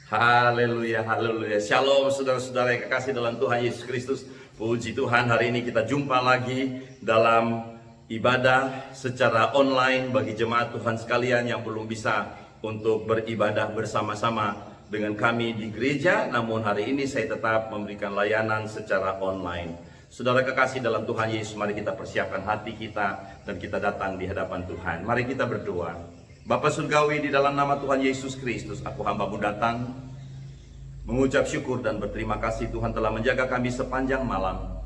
Haleluya, haleluya. Shalom saudara-saudara yang kekasih dalam Tuhan Yesus Kristus. Puji Tuhan, hari ini kita jumpa lagi dalam ibadah secara online bagi jemaat Tuhan sekalian yang belum bisa untuk beribadah bersama-sama dengan kami di gereja. Namun hari ini saya tetap memberikan layanan secara online. Saudara kekasih dalam Tuhan Yesus, mari kita persiapkan hati kita dan kita datang di hadapan Tuhan. Mari kita berdoa. Bapa Surgawi, di dalam nama Tuhan Yesus Kristus, aku hamba-Mu datang mengucap syukur dan berterima kasih. Tuhan telah menjaga kami sepanjang malam.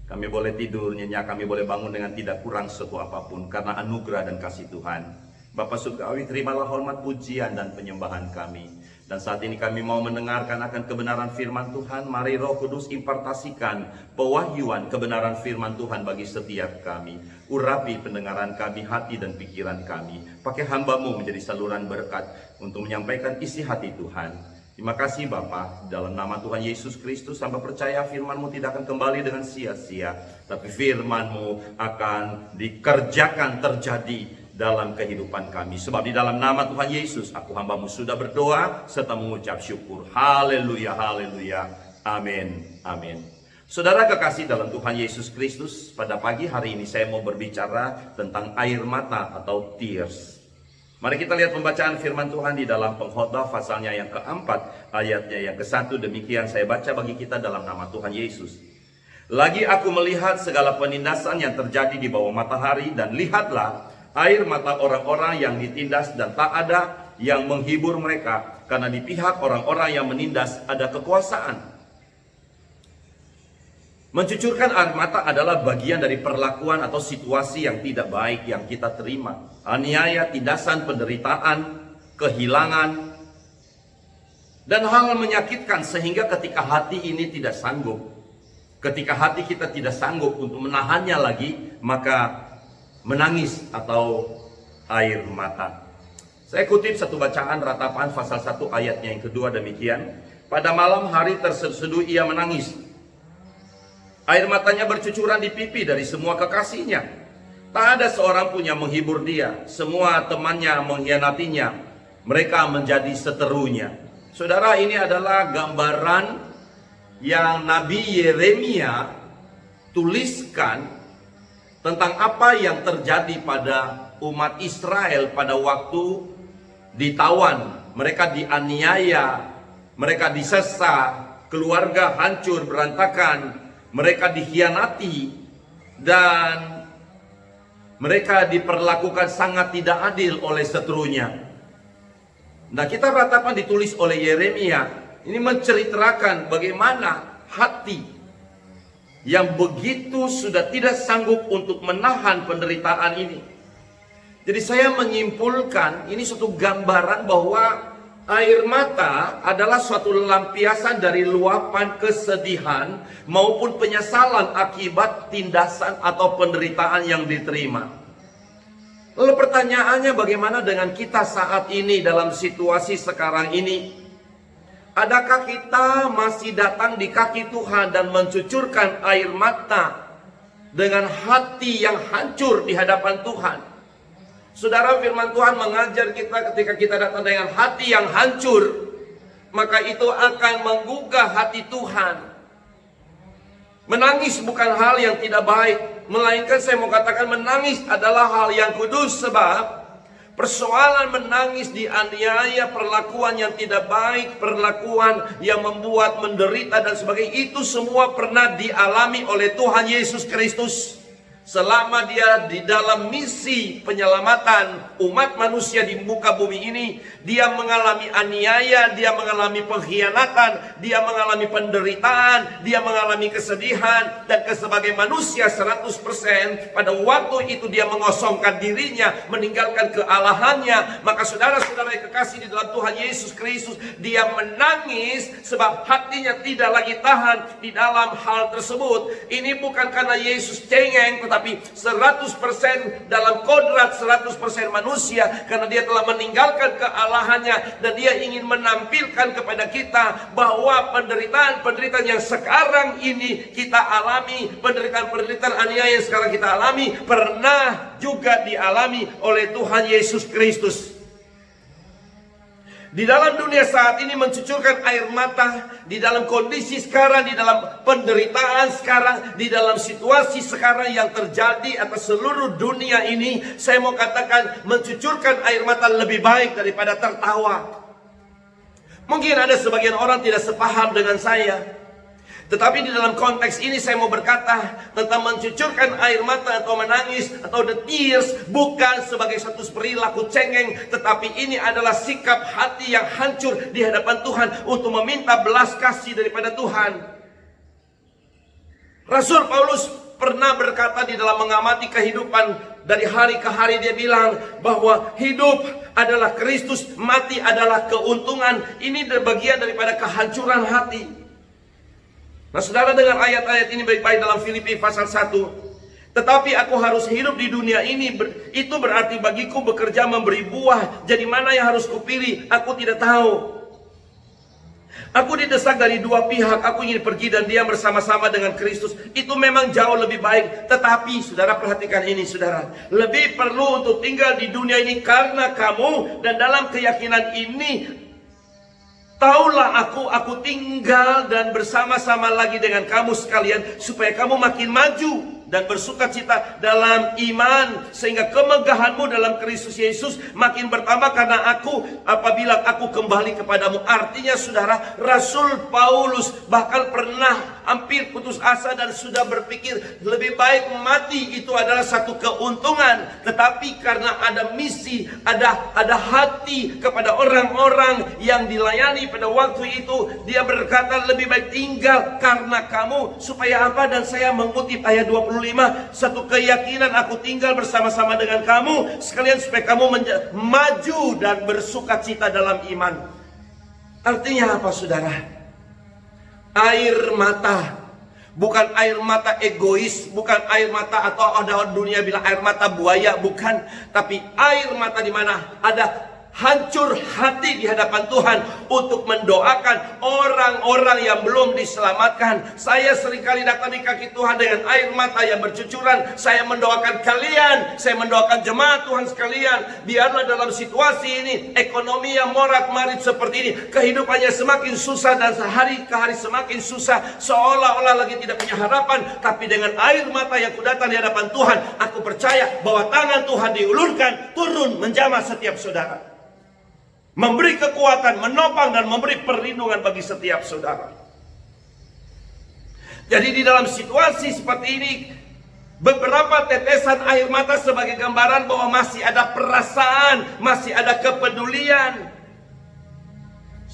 Kami boleh tidur nyenyak, kami boleh bangun dengan tidak kurang suatu apapun karena anugerah dan kasih Tuhan. Bapa Surgawi, terimalah hormat, pujian dan penyembahan kami. Dan saat ini kami mau mendengarkan akan kebenaran firman Tuhan. Mari Roh Kudus impartasikan pewahyuan kebenaran firman Tuhan bagi setiap kami. Urapi pendengaran kami, hati dan pikiran kami. Pakai hamba-Mu menjadi saluran berkat untuk menyampaikan isi hati Tuhan. Terima kasih Bapa, dalam nama Tuhan Yesus Kristus, hamba percaya firman-Mu tidak akan kembali dengan sia-sia, tapi firman-Mu akan dikerjakan terjadi dalam kehidupan kami. Sebab di dalam nama Tuhan Yesus, aku hamba-Mu sudah berdoa serta mengucap syukur. Haleluya, haleluya, amin, amin. Saudara kekasih dalam Tuhan Yesus Kristus, pada pagi hari ini saya mau berbicara tentang air mata atau tears. Mari kita lihat pembacaan firman Tuhan di dalam Pengkhotbah pasalnya yang keempat, ayatnya yang ke-1. Demikian saya baca bagi kita dalam nama Tuhan Yesus. Lagi aku melihat segala penindasan yang terjadi di bawah matahari, dan lihatlah air mata orang-orang yang ditindas, dan tak ada yang menghibur mereka, karena di pihak orang-orang yang menindas ada kekuasaan. Mencucurkan air mata adalah bagian dari perlakuan atau situasi yang tidak baik yang kita terima. Aniaya, tindasan, penderitaan, kehilangan, dan hal menyakitkan sehingga ketika hati ini tidak sanggup, ketika hati kita tidak sanggup untuk menahannya lagi, maka menangis atau air mata. Saya kutip satu bacaan Ratapan pasal 1 ayatnya yang kedua demikian. Pada malam hari terseduh ia menangis. Air matanya bercucuran di pipi dari semua kekasihnya. Tak ada seorang pun yang menghibur dia. Semua temannya mengkhianatinya. Mereka menjadi seterunya. Saudara, ini adalah gambaran yang Nabi Yeremia tuliskan tentang apa yang terjadi pada umat Israel pada waktu ditawan. Mereka dianiaya, mereka disesa, keluarga hancur berantakan, mereka dikhianati, dan mereka diperlakukan sangat tidak adil oleh seterunya. Nah, kitab Ratapan ditulis oleh Yeremia. Ini menceritakan bagaimana hati yang begitu sudah tidak sanggup untuk menahan penderitaan ini. Jadi saya menyimpulkan ini suatu gambaran bahwa air mata adalah suatu lampiasan dari luapan kesedihan maupun penyesalan akibat tindasan atau penderitaan yang diterima. Lalu pertanyaannya, bagaimana dengan kita saat ini dalam situasi sekarang ini? Adakah kita masih datang di kaki Tuhan dan mencucurkan air mata dengan hati yang hancur di hadapan Tuhan? Saudara, firman Tuhan mengajar kita ketika kita datang dengan hati yang hancur, maka itu akan menggugah hati Tuhan. Menangis bukan hal yang tidak baik, melainkan saya mau katakan menangis adalah hal yang kudus. Sebab persoalan menangis dianiaya, perlakuan yang tidak baik, perlakuan yang membuat menderita dan sebagainya, itu semua pernah dialami oleh Tuhan Yesus Kristus. Selama dia di dalam misi penyelamatan umat manusia di muka bumi ini, dia mengalami aniaya, dia mengalami pengkhianatan, dia mengalami penderitaan, dia mengalami kesedihan, dan sebagai manusia 100%, pada waktu itu dia mengosongkan dirinya, meninggalkan kealahannya. Maka saudara-saudara yang kekasih di dalam Tuhan Yesus Kristus, dia menangis sebab hatinya tidak lagi tahan di dalam hal tersebut. Ini bukan karena Yesus cengeng, tetapi 100% dalam kodrat 100% manusia, karena dia telah meninggalkan kealahannya dan dia ingin menampilkan kepada kita bahwa penderitaan yang sekarang ini kita alami, penderitaan aniaya yang sekarang kita alami, pernah juga dialami oleh Tuhan Yesus Kristus. Di dalam dunia saat ini mencucurkan air mata, di dalam kondisi sekarang, di dalam penderitaan sekarang, di dalam situasi sekarang yang terjadi atas seluruh dunia ini, saya mau katakan mencucurkan air mata lebih baik daripada tertawa. Mungkin ada sebagian orang tidak sepaham dengan saya, tetapi di dalam konteks ini saya mau berkata tentang mencucurkan air mata atau menangis atau the tears bukan sebagai satu perilaku cengeng, tetapi ini adalah sikap hati yang hancur di hadapan Tuhan untuk meminta belas kasih daripada Tuhan. Rasul Paulus pernah berkata di dalam mengamati kehidupan dari hari ke hari, dia bilang bahwa hidup adalah Kristus, mati adalah keuntungan. Ini bagian daripada kehancuran hati. Nah saudara, dengan ayat-ayat ini baik-baik dalam Filipi pasal 1. Tetapi aku harus hidup di dunia ini, itu berarti bagiku bekerja memberi buah. Jadi mana yang harus kupilih? Aku tidak tahu. Aku didesak dari dua pihak. Aku ingin pergi dan diam bersama-sama dengan Kristus. Itu memang jauh lebih baik. Tetapi saudara perhatikan ini saudara. Lebih perlu untuk tinggal di dunia ini karena kamu, dan dalam keyakinan ini taulah aku tinggal dan bersama-sama lagi dengan kamu sekalian, supaya kamu makin maju dan bersukacita dalam iman, sehingga kemegahanmu dalam Kristus Yesus makin bertambah karena apabila aku kembali kepadamu. Artinya saudara, Rasul Paulus bahkan pernah hampir putus asa dan sudah berpikir lebih baik mati, itu adalah satu keuntungan. Tetapi karena ada misi, ada hati kepada orang-orang yang dilayani pada waktu itu, dia berkata lebih baik tinggal karena kamu, supaya apa? Dan saya mengutip ayat 25, satu keyakinan aku tinggal bersama-sama dengan kamu sekalian, supaya kamu maju dan bersukacita dalam iman. Artinya apa saudara? Air mata, bukan air mata egois, bukan air mata atau ada dunia bilang air mata buaya, bukan. Tapi air mata di mana ada hancur hati di hadapan Tuhan untuk mendoakan orang-orang yang belum diselamatkan. Saya seringkali datang di kaki Tuhan dengan air mata yang bercucuran. Saya mendoakan kalian, saya mendoakan jemaat Tuhan sekalian. Biarlah dalam situasi ini, ekonomi yang morat-marit seperti ini, kehidupannya semakin susah dan sehari ke hari semakin susah, seolah-olah lagi tidak punya harapan. Tapi dengan air mata yang kudatang di hadapan Tuhan, aku percaya bahwa tangan Tuhan diulurkan, turun menjamah setiap saudara, memberi kekuatan, menopang dan memberi perlindungan bagi setiap saudara. Jadi di dalam situasi seperti ini, beberapa tetesan air mata sebagai gambaran bahwa masih ada perasaan, masih ada kepedulian.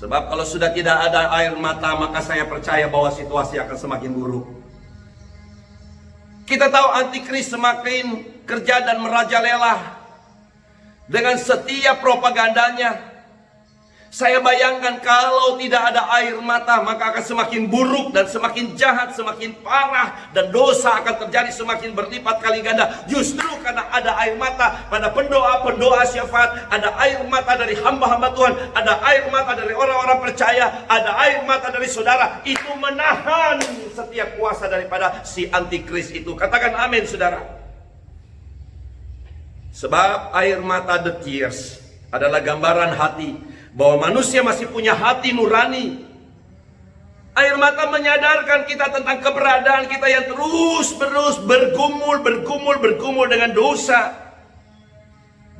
Sebab kalau sudah tidak ada air mata, maka saya percaya bahwa situasi akan semakin buruk. Kita tahu antikris semakin kerja dan merajalela dengan setiap propagandanya. Saya bayangkan kalau tidak ada air mata, maka akan semakin buruk dan semakin jahat, semakin parah, dan dosa akan terjadi semakin berlipat kali ganda. Justru karena ada air mata pada pendoa-pendoa syafaat, ada air mata dari hamba-hamba Tuhan, ada air mata dari orang-orang percaya, ada air mata dari saudara, itu menahan setiap kuasa daripada si antikris itu. Katakan amin saudara. Sebab air mata, the tears, adalah gambaran hati, bahwa manusia masih punya hati nurani. Air mata menyadarkan kita tentang keberadaan kita yang terus-menerus bergumul dengan dosa.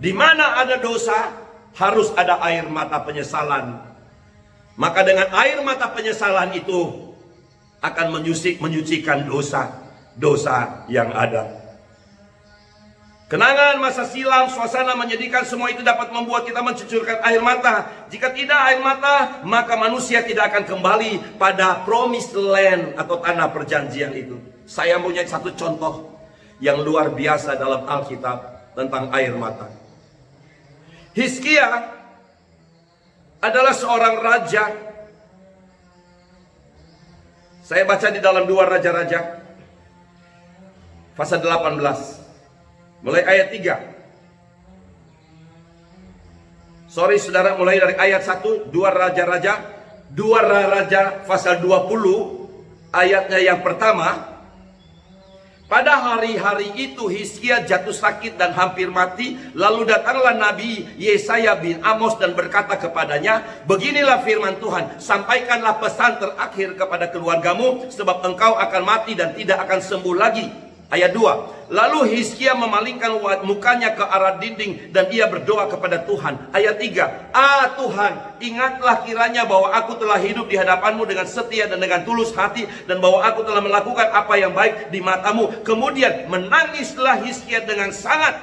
Di mana ada dosa, harus ada air mata penyesalan. Maka dengan air mata penyesalan itu akan menyucikan dosa yang ada. Kenangan masa silam, suasana menyedihkan, semua itu dapat membuat kita mencucurkan air mata. Jika tidak air mata, maka manusia tidak akan kembali pada promised land atau tanah perjanjian itu. Saya punya satu contoh yang luar biasa dalam Alkitab tentang air mata. Hizkia adalah seorang raja. Saya baca di dalam 2 Raja-Raja pasal 18. Mulai ayat 3. Sorry saudara, mulai dari ayat 1, 2 Raja-Raja pasal 20, ayatnya yang pertama. Pada hari-hari itu Hizkia jatuh sakit dan hampir mati. Lalu datanglah Nabi Yesaya bin Amos dan berkata kepadanya, beginilah firman Tuhan, sampaikanlah pesan terakhir kepada keluargamu, sebab engkau akan mati dan tidak akan sembuh lagi. Ayat 2. Lalu Hizkia memalingkan mukanya ke arah dinding dan ia berdoa kepada Tuhan. Ayat 3. Ah Tuhan, ingatlah kiranya bahwa aku telah hidup di hadapanmu dengan setia dan dengan tulus hati, dan bahwa aku telah melakukan apa yang baik di matamu. Kemudian menangislah Hizkia dengan sangat.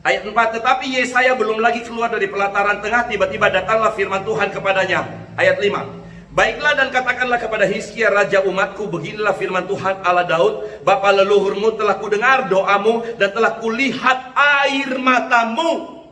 Ayat 4. Tetapi Yesaya belum lagi keluar dari pelataran tengah, tiba-tiba datanglah firman Tuhan kepadanya. Ayat 5. Baiklah dan katakanlah kepada Hizkia raja umatku, beginilah firman Tuhan Allah Daud, bapa leluhurmu, telah kudengar doamu dan telah kulihat air matamu.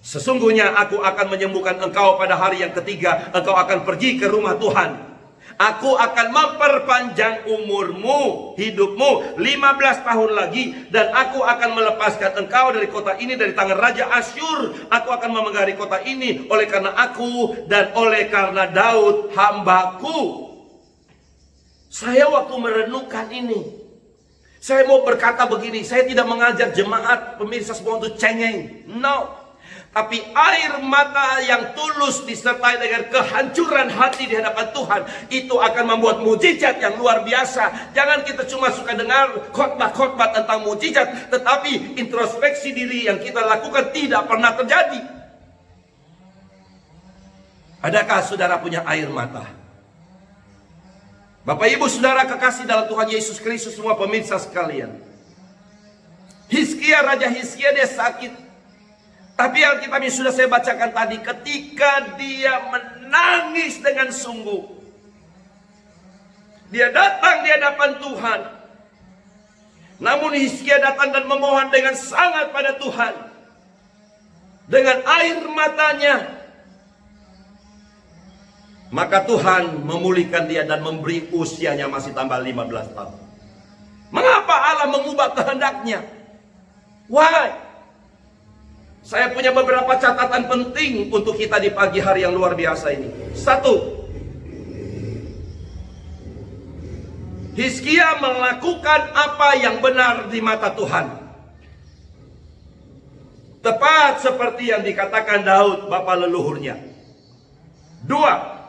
Sesungguhnya aku akan menyembuhkan engkau pada hari yang ketiga. Engkau akan pergi ke rumah Tuhan. Aku akan memperpanjang umurmu, hidupmu 15 tahun lagi, dan aku akan melepaskan engkau dari kota ini dari tangan Raja Asyur. Aku akan memenggari kota ini oleh karena aku dan oleh karena Daud hambaku. Saya waktu merenungkan ini, saya mau berkata begini, saya tidak mengajar jemaat pemirsa semua untuk cengeng. No. Tapi air mata yang tulus disertai dengan kehancuran hati di hadapan Tuhan, itu akan membuat mujizat yang luar biasa. Jangan kita cuma suka dengar khotbah-khotbah tentang mujizat, tetapi introspeksi diri yang kita lakukan tidak pernah terjadi. Adakah saudara punya air mata? Bapak ibu saudara kekasih dalam Tuhan Yesus Kristus, semua pemirsa sekalian, Hizkia, Raja Hizkia, dia sakit. Tapi Alkitab yang sudah saya bacakan tadi, ketika dia menangis dengan sungguh, dia datang di hadapan Tuhan. Namun Hizkia datang dan memohon dengan sangat pada Tuhan, dengan air matanya. Maka Tuhan memulihkan dia dan memberi usianya masih tambah 15 tahun. Mengapa Allah mengubah kehendaknya? Why? Saya punya beberapa catatan penting untuk kita di pagi hari yang luar biasa ini. 1. Hizkia melakukan apa yang benar di mata Tuhan. Tepat seperti yang dikatakan Daud, bapa leluhurnya. 2.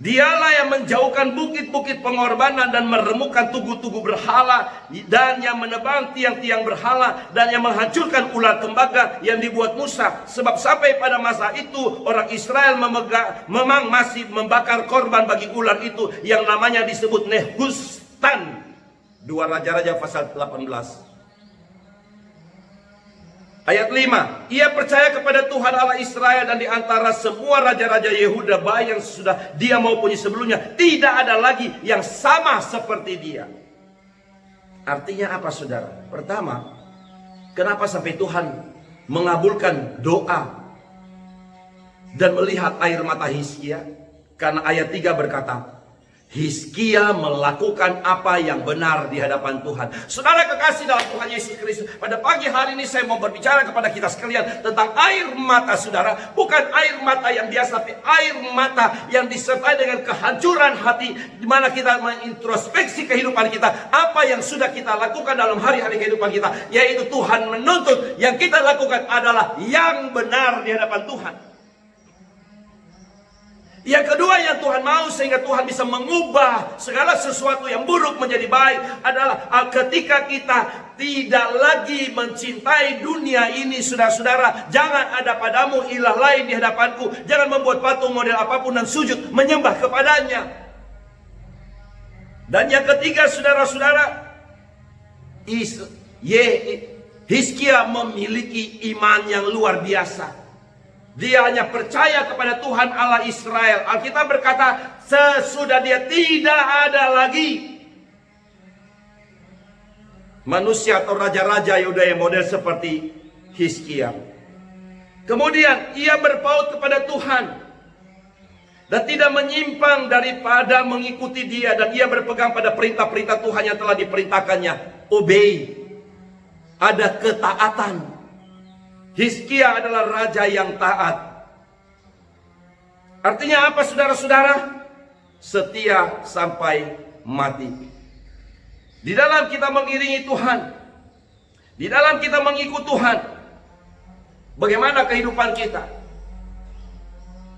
Dialah yang menjauhkan bukit-bukit pengorbanan dan meremukkan tugu-tugu berhala, dan yang menebang tiang-tiang berhala, dan yang menghancurkan ular tembaga yang dibuat Musa. Sebab sampai pada masa itu orang Israel memang masih membakar korban bagi ular itu yang namanya disebut Nehustan. 2 Raja-Raja pasal 18. Ayat 5. Ia percaya kepada Tuhan Allah Israel, dan di antara semua raja-raja Yehuda, baik yang sudah dia maupun sebelumnya, tidak ada lagi yang sama seperti dia. Artinya apa saudara? Pertama, kenapa sampai Tuhan mengabulkan doa dan melihat air mata Hizkia? Karena ayat 3 berkata, Hizkia melakukan apa yang benar di hadapan Tuhan. Saudara kekasih dalam Tuhan Yesus Kristus, pada pagi hari ini saya mau berbicara kepada kita sekalian tentang air mata saudara. Bukan air mata yang biasa, tapi air mata yang disertai dengan kehancuran hati, di mana kita mengintrospeksi kehidupan kita, apa yang sudah kita lakukan dalam hari-hari kehidupan kita, yaitu Tuhan menuntut yang kita lakukan adalah yang benar di hadapan Tuhan. Yang kedua yang Tuhan mau sehingga Tuhan bisa mengubah segala sesuatu yang buruk menjadi baik adalah ketika kita tidak lagi mencintai dunia ini. Saudara-saudara, jangan ada padamu ilah lain di hadapanku. Jangan membuat patung model apapun dan sujud menyembah kepadanya. Dan yang ketiga saudara-saudara, Hizkia memiliki iman yang luar biasa. Dia hanya percaya kepada Tuhan Allah Israel. Alkitab berkata, sesudah dia tidak ada lagi manusia atau raja-raja Yehuda yang model seperti Hizkia. Kemudian ia berpaut kepada Tuhan dan tidak menyimpang daripada mengikuti dia, dan ia berpegang pada perintah-perintah Tuhan yang telah diperintahkannya. Obey. Ada ketaatan. Hizkia adalah raja yang taat. Artinya apa saudara-saudara? Setia sampai mati. Di dalam kita mengiringi Tuhan, di dalam kita mengikut Tuhan, bagaimana kehidupan kita?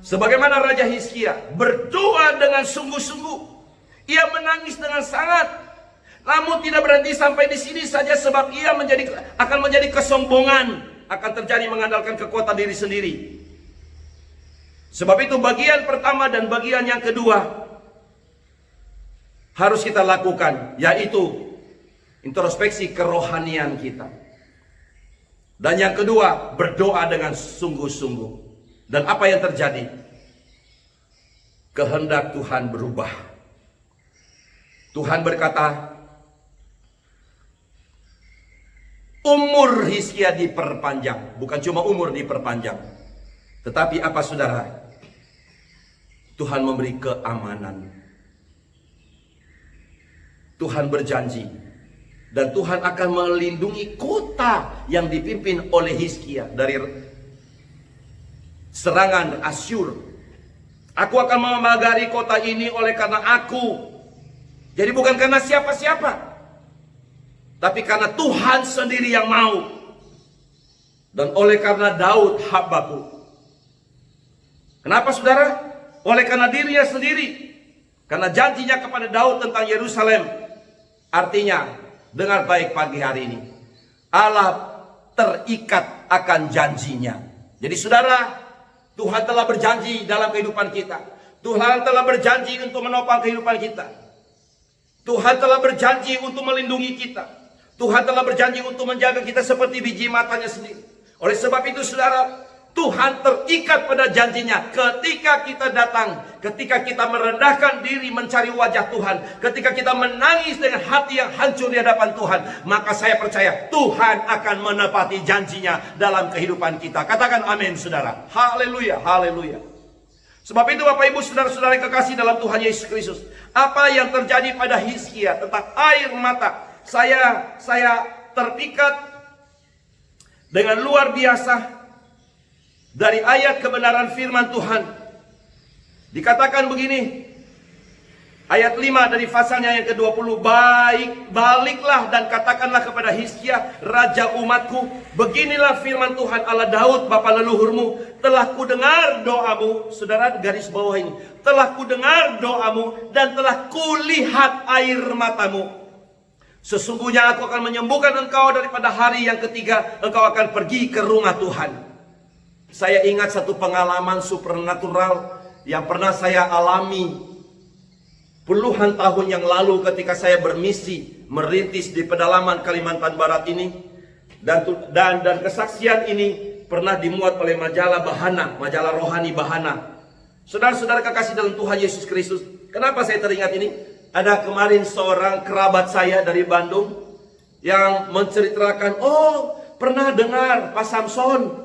Sebagaimana Raja Hizkia berdoa dengan sungguh-sungguh, ia menangis dengan sangat, namun tidak berhenti sampai di sini saja, sebab ia akan menjadi kesombongan, akan terjadi mengandalkan kekuatan diri sendiri. Sebab itu bagian pertama dan bagian yang kedua harus kita lakukan, yaitu introspeksi kerohanian kita. Dan yang kedua, berdoa dengan sungguh-sungguh. Dan apa yang terjadi? Kehendak Tuhan berubah. Tuhan berkata, umur Hizkia diperpanjang. Bukan cuma umur diperpanjang, tetapi apa saudara? Tuhan memberi keamanan. Tuhan berjanji, dan Tuhan akan melindungi kota yang dipimpin oleh Hizkia dari serangan Asyur. Aku akan memagari kota ini oleh karena aku. Jadi bukan karena siapa-siapa, tapi karena Tuhan sendiri yang mau. Dan oleh karena Daud hambaku. Kenapa saudara? Oleh karena dirinya sendiri. Karena janjinya kepada Daud tentang Yerusalem. Artinya, dengar baik pagi hari ini, Allah terikat akan janjinya. Jadi saudara, Tuhan telah berjanji dalam kehidupan kita. Tuhan telah berjanji untuk menopang kehidupan kita. Tuhan telah berjanji untuk melindungi kita. Tuhan telah berjanji untuk menjaga kita seperti biji matanya sendiri. Oleh sebab itu saudara, Tuhan terikat pada janjinya. Ketika kita datang, ketika kita merendahkan diri mencari wajah Tuhan, ketika kita menangis dengan hati yang hancur di hadapan Tuhan, maka saya percaya Tuhan akan menepati janjinya dalam kehidupan kita. Katakan amin saudara. Haleluya, haleluya. Sebab itu Bapak Ibu saudara-saudara yang kekasih dalam Tuhan Yesus Kristus, apa yang terjadi pada Hizkia tentang air mata, saya terpikat dengan luar biasa. Dari ayat kebenaran firman Tuhan dikatakan begini, ayat 5 dari pasalnya yang ke-20, baliklah dan katakanlah kepada Hizkia raja umatku, beginilah firman Tuhan Allah Daud bapa leluhurmu, telah kudengar doamu. Saudara garis bawah ini, telah kudengar doamu dan telah kulihat air matamu. Sesungguhnya aku akan menyembuhkan engkau daripada hari yang ketiga engkau akan pergi ke rumah Tuhan. Saya ingat satu pengalaman supernatural yang pernah saya alami puluhan tahun yang lalu ketika saya bermisi merintis di pedalaman Kalimantan Barat ini. Dan kesaksian ini pernah dimuat oleh majalah Bahana, majalah rohani Bahana. Saudara-saudara kekasih dalam Tuhan Yesus Kristus, kenapa saya teringat ini? Ada kemarin seorang kerabat saya dari Bandung yang menceritakan, oh pernah dengar Pak Samson,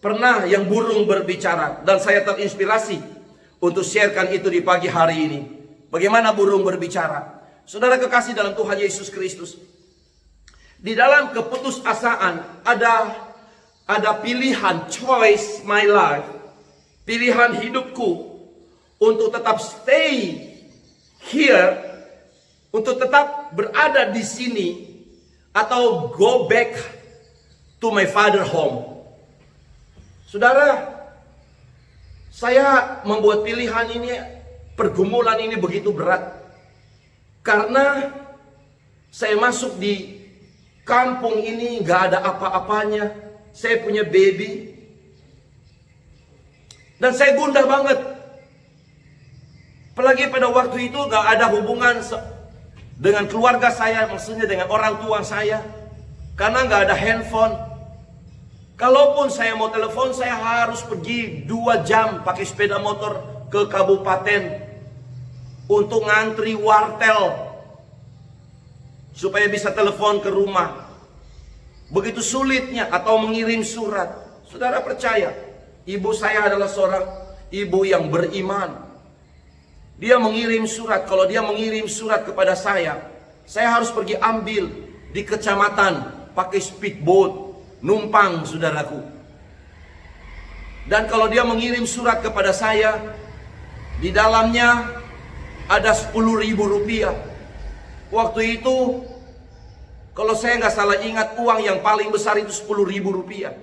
pernah yang burung berbicara. Dan saya terinspirasi untuk sharekan itu di pagi hari ini. Bagaimana burung berbicara? Saudara kekasih dalam Tuhan Yesus Kristus, di dalam keputusasaan ada pilihan, choice my life, pilihan hidupku untuk tetap stay here, untuk tetap berada di sini, atau go back to my father home. Saudara, saya membuat pilihan ini, pergumulan ini begitu berat. Karena saya masuk di kampung ini gak ada apa-apanya. Saya punya baby. Dan saya gundah banget. Apalagi pada waktu itu gak ada hubungan dengan keluarga saya, maksudnya dengan orang tua saya. Karena gak ada handphone. Kalaupun saya mau telepon, saya harus pergi 2 jam pakai sepeda motor ke kabupaten untuk ngantri wartel supaya bisa telepon ke rumah. Begitu sulitnya, atau mengirim surat. Saudara percaya, ibu saya adalah seorang ibu yang beriman. Dia mengirim surat. Kalau dia mengirim surat kepada saya harus pergi ambil di kecamatan pakai speedboat, numpang saudaraku. Dan kalau dia mengirim surat kepada saya, di dalamnya ada 10.000 rupiah. Waktu itu, kalau saya nggak salah ingat, uang yang paling besar itu 10.000 rupiah.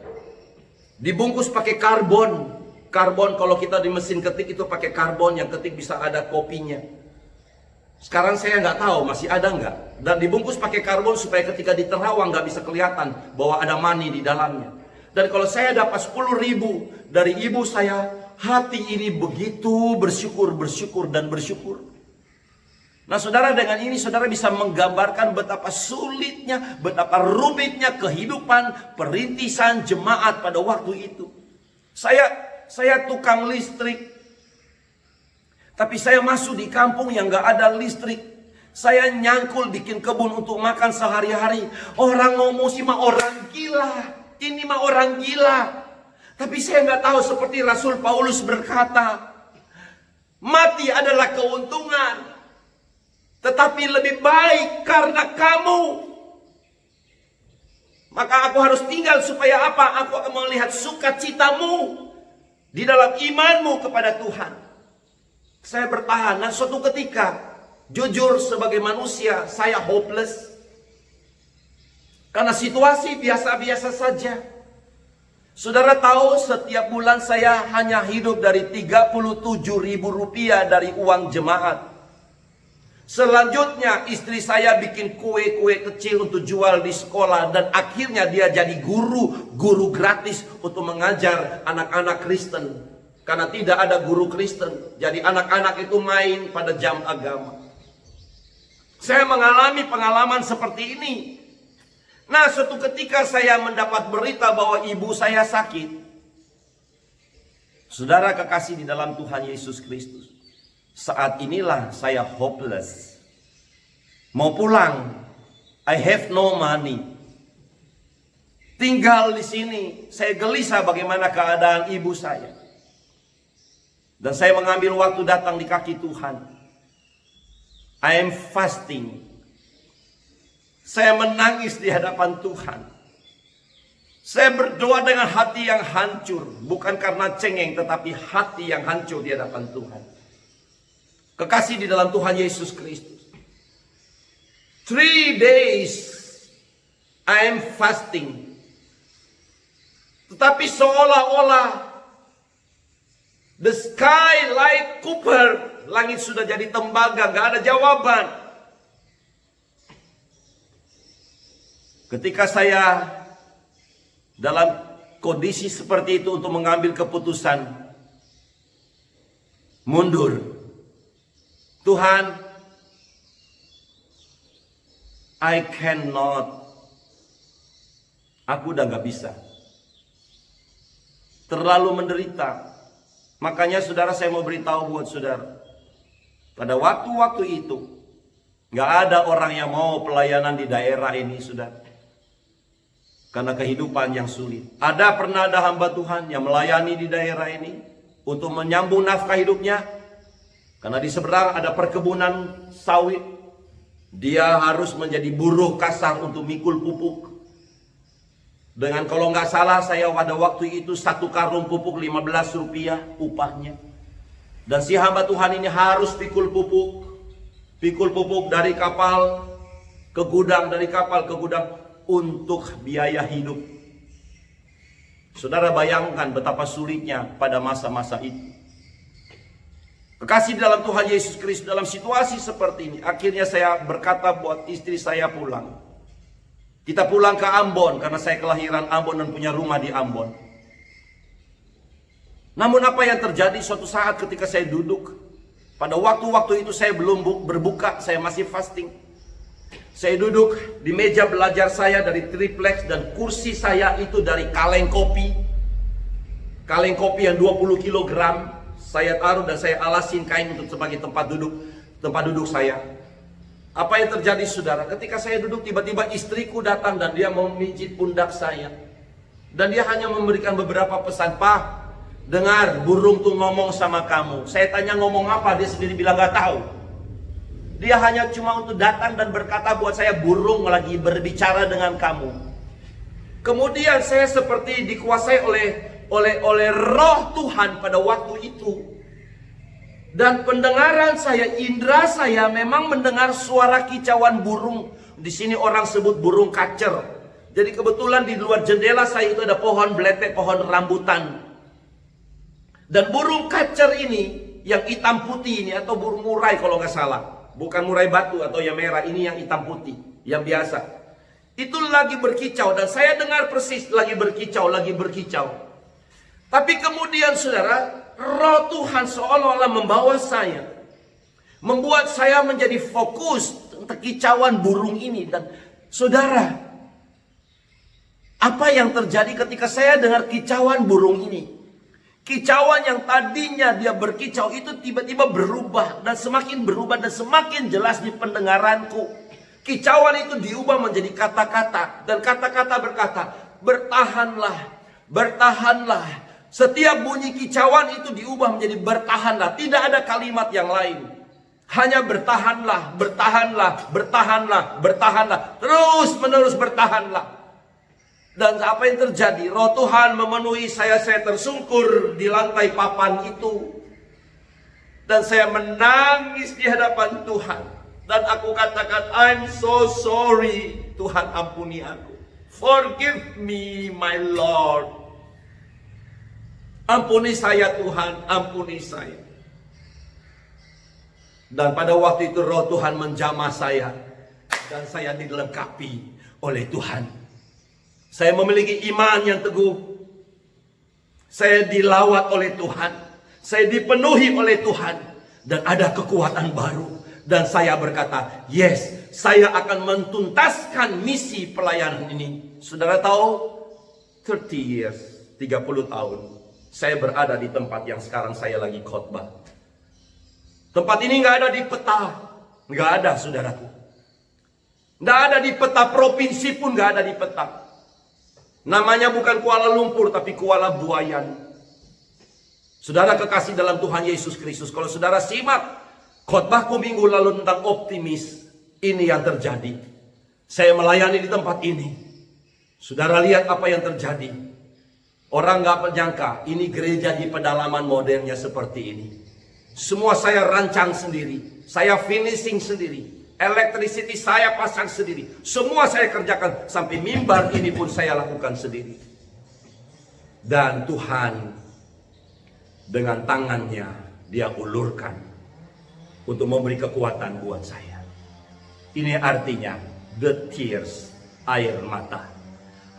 Dibungkus pakai karbon. Karbon kalau kita di mesin ketik itu pakai karbon, yang ketik bisa ada kopinya. Sekarang saya nggak tahu masih ada nggak. Dan dibungkus pakai karbon supaya ketika di terawang nggak bisa kelihatan bahwa ada money di dalamnya. Dan kalau saya dapat 10.000 dari ibu saya, hati ini begitu bersyukur dan bersyukur. Nah saudara, dengan ini saudara bisa menggambarkan betapa sulitnya, betapa rumitnya kehidupan perintisan jemaat pada waktu itu. Saya tukang listrik, tapi saya masuk di kampung yang gak ada listrik. Saya nyangkul bikin kebun untuk makan sehari-hari. Orang ngomong sih mah orang gila, ini mah orang gila. Tapi saya gak tahu, seperti Rasul Paulus berkata, mati adalah keuntungan, tetapi lebih baik karena kamu. Maka aku harus tinggal supaya apa? Aku akan melihat sukacitamu di dalam imanmu kepada Tuhan. Saya bertahan. Dan suatu ketika, jujur sebagai manusia, saya hopeless. Karena situasi biasa-biasa saja. Saudara tahu, setiap bulan saya hanya hidup dari 37.000 rupiah dari uang jemaat. Selanjutnya istri saya bikin kue-kue kecil untuk jual di sekolah. Dan akhirnya dia jadi guru gratis untuk mengajar anak-anak Kristen. Karena tidak ada guru Kristen. Jadi anak-anak itu main pada jam agama. Saya mengalami pengalaman seperti ini. Nah, suatu ketika saya mendapat berita bahwa ibu saya sakit. Saudara kekasih di dalam Tuhan Yesus Kristus, saat inilah saya hopeless. Mau pulang, I have no money. Tinggal di sini, saya gelisah bagaimana keadaan ibu saya. Dan saya mengambil waktu datang di kaki Tuhan. I am fasting. Saya menangis di hadapan Tuhan. Saya berdoa dengan hati yang hancur. Bukan karena cengeng, tetapi hati yang hancur di hadapan Tuhan. Kekasih di dalam Tuhan Yesus Kristus. 3 days I am fasting. Tetapi seolah-olah the sky like copper. Langit sudah jadi tembaga, gak ada jawaban. Ketika saya dalam kondisi seperti itu untuk mengambil keputusan mundur. Tuhan, I cannot. Aku udah gak bisa. Terlalu menderita. Makanya saudara, saya mau beritahu buat saudara. Pada waktu-waktu itu, gak ada orang yang mau pelayanan di daerah ini, saudara. Karena kehidupan yang sulit. Pernah ada hamba Tuhan yang melayani di daerah ini untuk menyambung nafkah hidupnya. Karena di seberang ada perkebunan sawit. Dia harus menjadi buruh kasar untuk mikul pupuk. Dengan kalau nggak salah saya pada waktu itu 1 karung pupuk 15 rupiah upahnya. Dan si hamba Tuhan ini harus pikul pupuk. Pikul pupuk dari kapal ke gudang, dari kapal ke gudang untuk biaya hidup. Saudara bayangkan betapa sulitnya pada masa-masa itu. Kekasih dalam Tuhan Yesus Kristus, dalam situasi seperti ini, akhirnya saya berkata buat istri saya pulang. Kita pulang ke Ambon, karena saya kelahiran Ambon dan punya rumah di Ambon. Namun apa yang terjadi suatu saat ketika saya duduk, pada waktu-waktu itu saya belum berbuka, saya masih fasting. Saya duduk di meja belajar saya dari triplex, dan kursi saya itu dari kaleng kopi. Kaleng kopi yang 20 kg. Saya taruh dan saya alasin kain untuk sebagai tempat duduk saya. Apa yang terjadi saudara? Ketika saya duduk, tiba-tiba istriku datang dan dia mau memijit pundak saya. Dan dia hanya memberikan beberapa pesan. Pak, dengar burung tuh ngomong sama kamu. Saya tanya ngomong apa, dia sendiri bilang gak tahu. Dia hanya cuma untuk datang dan berkata buat saya, burung lagi berbicara dengan kamu. Kemudian saya seperti dikuasai oleh roh Tuhan pada waktu itu. Dan pendengaran saya, indera saya memang mendengar suara kicauan burung. Di sini orang sebut burung kacer. Jadi kebetulan di luar jendela saya itu ada pohon beletek, pohon rambutan. Dan burung kacer ini, yang hitam putih ini, atau burung murai kalau nggak salah. Bukan murai batu atau yang merah, ini yang hitam putih, yang biasa. Itu lagi berkicau, dan saya dengar persis lagi berkicau. Tapi kemudian saudara, Roh Tuhan seolah-olah membawa saya, membuat saya menjadi fokus tentang kicauan burung ini. Dan saudara, apa yang terjadi ketika saya dengar kicauan burung ini? Kicauan yang tadinya dia berkicau itu tiba-tiba berubah, dan semakin berubah dan semakin jelas di pendengaranku. Kicauan itu diubah menjadi kata-kata, dan kata-kata berkata, bertahanlah, bertahanlah. Setiap bunyi kicauan itu diubah menjadi bertahanlah. Tidak ada kalimat yang lain. Hanya bertahanlah, bertahanlah, bertahanlah, bertahanlah. Terus menerus bertahanlah. Dan apa yang terjadi? Roh Tuhan memenuhi saya tersungkur di lantai papan itu. Dan saya menangis di hadapan Tuhan. Dan aku katakan, I'm so sorry. Tuhan ampuni aku. Forgive me, my Lord. Ampuni saya Tuhan, ampuni saya. Dan pada waktu itu Roh Tuhan menjamah saya. Dan saya dilengkapi oleh Tuhan. Saya memiliki iman yang teguh. Saya dilawat oleh Tuhan. Saya dipenuhi oleh Tuhan. Dan ada kekuatan baru. Dan saya berkata, yes, saya akan mentuntaskan misi pelayanan ini. Saudara tahu, 30 years, 30 tahun. Saya berada di tempat yang sekarang saya lagi khotbah. Tempat ini nggak ada di peta. Nggak ada, saudaraku. Nggak ada di peta, provinsi pun nggak ada di peta. Namanya bukan Kuala Lumpur, tapi Kuala Buayan. Saudara kekasih dalam Tuhan Yesus Kristus, kalau saudara simak khotbahku minggu lalu tentang optimis, ini yang terjadi. Saya melayani di tempat ini. Saudara lihat apa yang terjadi. Orang nggak menyangka ini gereja di pedalaman modernnya seperti ini. Semua saya rancang sendiri. Saya finishing sendiri. Electricity saya pasang sendiri. Semua saya kerjakan. Sampai mimbar ini pun saya lakukan sendiri. Dan Tuhan dengan tangannya dia ulurkan untuk memberi kekuatan buat saya. Ini artinya the tears, air mata.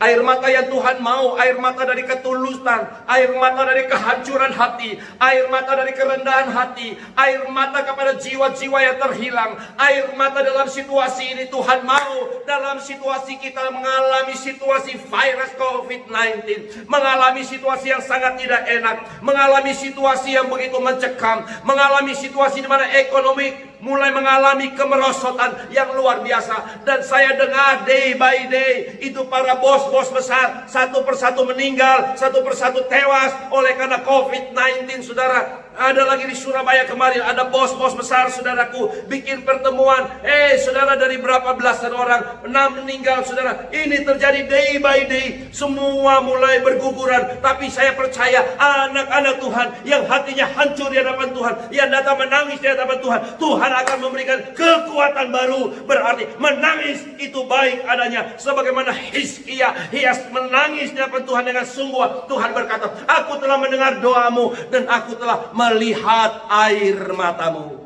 Air mata yang Tuhan mau, air mata dari ketulusan, air mata dari kehancuran hati, air mata dari kerendahan hati, air mata kepada jiwa-jiwa yang terhilang, air mata dalam situasi ini Tuhan mau, dalam situasi kita mengalami situasi virus COVID-19, mengalami situasi yang sangat tidak enak, mengalami situasi yang begitu mencekam, mengalami situasi di mana ekonomi mulai mengalami kemerosotan yang luar biasa. Dan saya dengar day by day itu para bos-bos besar satu persatu meninggal, satu persatu tewas oleh karena COVID-19. Saudara, ada lagi di Surabaya kemarin ada bos-bos besar saudaraku bikin pertemuan. Saudara, dari berapa belasan orang 6 meninggal. Saudara, ini terjadi day by day. Semua mulai berguguran. Tapi saya percaya anak-anak Tuhan yang hatinya hancur di hadapan Tuhan, yang datang menangis di hadapan Tuhan, Tuhan akan memberikan kekuatan baru. Berarti menangis itu baik adanya. Sebagaimana Hizkia menangis di hadapan Tuhan dengan sungguh. Tuhan berkata, aku telah mendengar doamu dan aku telah melihat air matamu.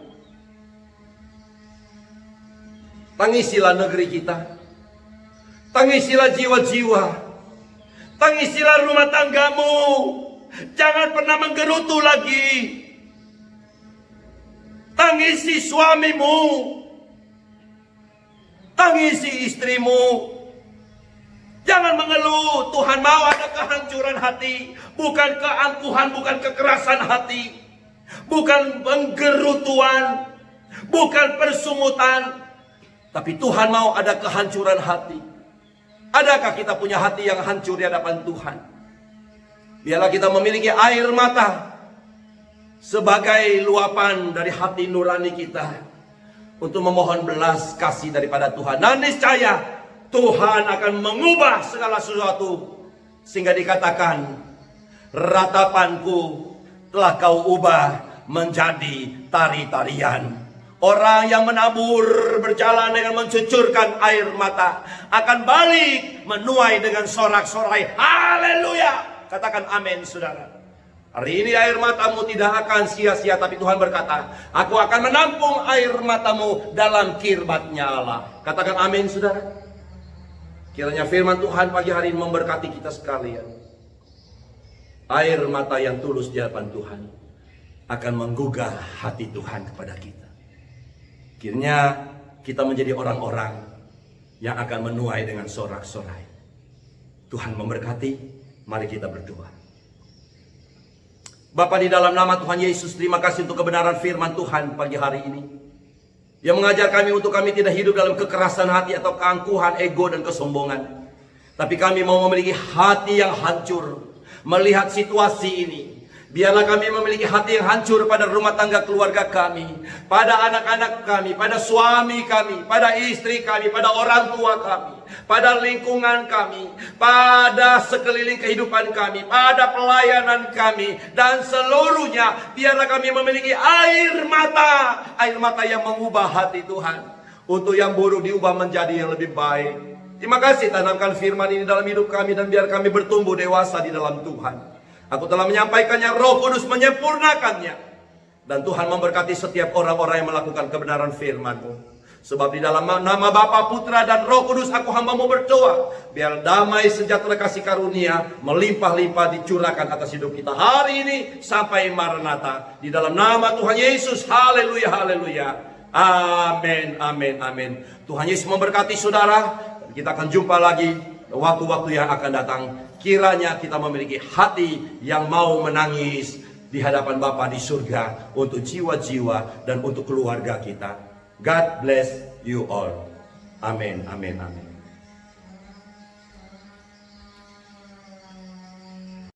Tangisilah negeri kita. Tangisilah jiwa-jiwa. Tangisilah rumah tanggamu. Jangan pernah menggerutu lagi. Tangisi suamimu. Tangisi istrimu. Jangan mengeluh. Tuhan mau ada kehancuran hati. Bukan keangkuhan, bukan kekerasan hati. Bukan penggerutuan. Bukan persungutan. Tapi Tuhan mau ada kehancuran hati. Adakah kita punya hati yang hancur di hadapan Tuhan? Biarlah kita memiliki air mata sebagai luapan dari hati nurani kita untuk memohon belas kasih daripada Tuhan. Dan niscaya Tuhan akan mengubah segala sesuatu sehingga dikatakan, ratapanku telah kau ubah menjadi tari-tarian. Orang yang menabur berjalan dengan mencucurkan air mata akan balik menuai dengan sorak-sorai. Haleluya. Katakan amin, saudara. Hari ini air matamu tidak akan sia-sia, tapi Tuhan berkata, aku akan menampung air matamu dalam kirbatnya Allah. Katakan amin, saudara. Kiranya firman Tuhan pagi hari ini memberkati kita sekalian. Air mata yang tulus di hadapan Tuhan akan menggugah hati Tuhan kepada kita. Kiranya kita menjadi orang-orang yang akan menuai dengan sorak-sorai. Tuhan memberkati, mari kita berdoa. Bapa, di dalam nama Tuhan Yesus, terima kasih untuk kebenaran firman Tuhan pagi hari ini. Yang mengajar kami untuk kami tidak hidup dalam kekerasan hati atau keangkuhan, ego dan kesombongan. Tapi kami mau memiliki hati yang hancur melihat situasi ini. Biarlah kami memiliki hati yang hancur pada rumah tangga keluarga kami, pada anak-anak kami, pada suami kami, pada istri kami, pada orang tua kami, pada lingkungan kami, pada sekeliling kehidupan kami, pada pelayanan kami, dan seluruhnya. Biarlah kami memiliki air mata yang mengubah hati Tuhan. Untuk yang buruk diubah menjadi yang lebih baik. Terima kasih, tanamkan firman ini dalam hidup kami, dan biar kami bertumbuh dewasa di dalam Tuhan. Aku telah menyampaikannya, Roh Kudus menyempurnakannya. Dan Tuhan memberkati setiap orang-orang yang melakukan kebenaran firman-Mu. Sebab di dalam nama Bapa, Putra, dan Roh Kudus aku hamba-Mu berdoa. Biar damai, sejahtera, kasih karunia melimpah-limpah dicurahkan atas hidup kita hari ini sampai Maranatha. Di dalam nama Tuhan Yesus, haleluya, haleluya. Amin, amin, amin. Tuhan Yesus memberkati saudara. Kita akan jumpa lagi waktu-waktu yang akan datang. Kiranya kita memiliki hati yang mau menangis di hadapan Bapa di surga untuk jiwa-jiwa dan untuk keluarga kita. God bless you all. Amin, amin, amin.